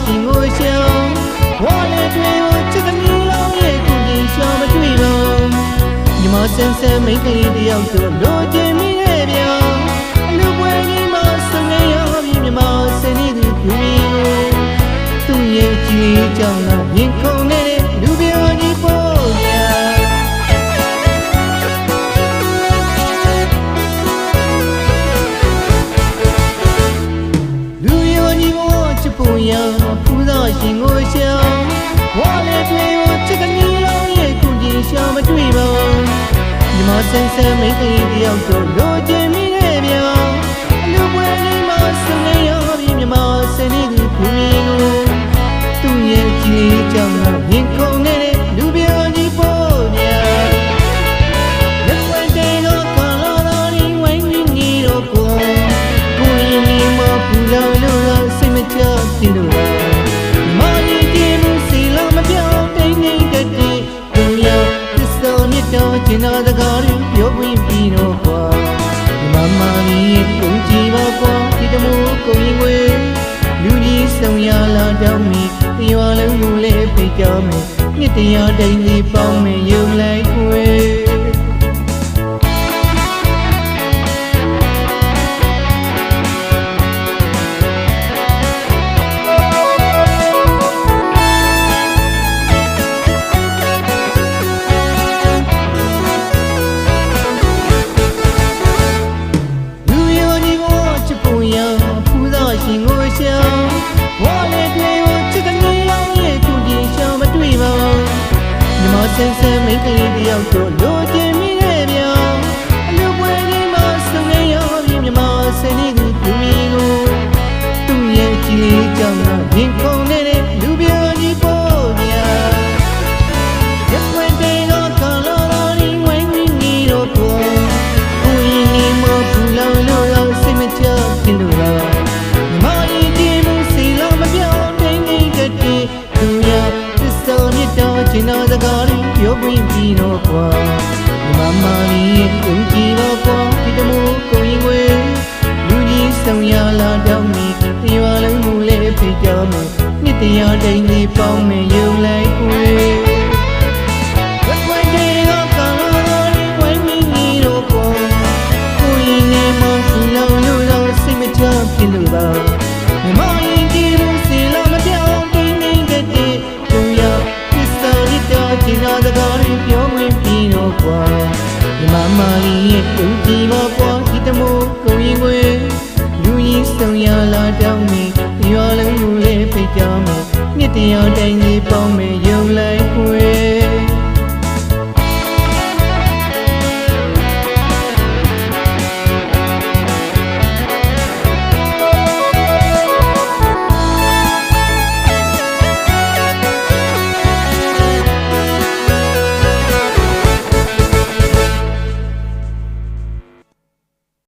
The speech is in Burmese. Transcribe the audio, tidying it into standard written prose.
ရှင်ကိုရှောင်းဝါလေတွေကိုချစ်ကနီလောင်းရဲ့ကိုကြီးရှောင်းမတွေ့ပါညီမဆန်းဆန်းမိတ်ကလေးတယောက်ဆိုလိုချင်မိရဲ့ဗျာအလူပွဲကြီးမှာစငယ်ရောပြီးမြမစနေသူပြူပြီးသူ့ရဲ့ကြည်ကြောင်လာရင်ခုန်နေတဲ့လူပြောကြီးပေါ်ဗျာလူပြောကြီးပေါ်ချစ်ဖို့ရပူဇော်ရှင်ကိုရှောင်းဝါလေတွေကိုချစ်ကနီလောင်းရဲ့ကိုကြီးရှောင်းမတွေ့ပါညီမဆန်းဆန်းမိတ်ကလေးတယောက်ဆိုလိုချင်မိရဲ့ဗျာအလူပွဲကြီးမှာစနေရောပြီးမြမစနေသူပြူပြီးသူ့ရဲ့ကြည်ကြောင်လာရင်ခုန်နေတဲ့လူပြောကြီးပေါ်ဗျာလက်ဝဲတွေကခါလာတော်ဒီဝိုင်းကြီးညီတော့ကိုရင်ဒီမပူလောင်လို့စိတ်မချတင်လို့မာကြီးကြီးမှုစီလာမပြောင်းတိတ်နေတတ်တဲ့သူများသစ္စာမြတ်တော်ကျင်နာတကားတွေပြောပြပြီးတော့ကွာမမကြီးယုံကြည်ပါကွာဒီတမိုးကိုရင်ွယ်လူကြီးဆောင်ရလာတော့မီရွာလုံးလူလေးဖိတ်ကြမယ်နှစ်တရားတိမ်လေးပေါင်းမယ်ယုံလိုက်ွယ်ရှင်ကိုရှောင်းဝါလေတွေကိုချစ်ကနီလောင်းရဲ့ကိုကြီးရှောင်းမတွေ့ပါညီမဆန်းဆန်းမိတ်ကလေးတယောက်ဆိုလိုချင်မိရဲ့ဗျာအလူပွဲကြီးမှာစုံနေရောပြီးမြမစနေသူပြူပြီးကိုသူ့ရဲ့ကြည်ကြောင်လာရင်ခုန်နေတဲ့လူပြောကြီးပေါ်ဗျာရက်ွယ်တွေကခါလာတော်ဒီဝိုင်းကြီးညီတော့ကိုရင်ဒီမပူလောင်လို့စိတ်မချတင်လို့လားကျင်နာစကားတွေပြောပြပြီးတော့ကွာမမကြီးယုံကြည်တော့ကွာဒီတမိုးကိုရင်ွယ်လူကြီးဆောင်ရလာတော့မီရွာလုံးလူလေးဖိတ်ကြမယ်နှစ်တရားတိမ်လေးပေါင်းမယ်ယုံလိုက်ွယ်ရက်ွယ်တွေကကာလာတွေဝိုင်းပြီးညီတော့ကွာကိုရင်နဲ့မပူလောင်လို့စိတ်မချဖြစ်လို့ပါမကြီးကြီးလို့စီလာမပြောင်းတိမ်တိမ်တဲ့သူရကျင်နာစကားတွေပြောပြပြီးတော့ကွာမမကြီးရဲ့ယုံကြည်ပါကွာဒီတမိုးကိုရင်ွယ်လူကြီးဆောင်ရလာတော့မီရွာလုံးလူလေးဖိတ်ကြမယ်နှစ်တရားတိုင်းလေးပေါင်းမယ်ယုံလိုက်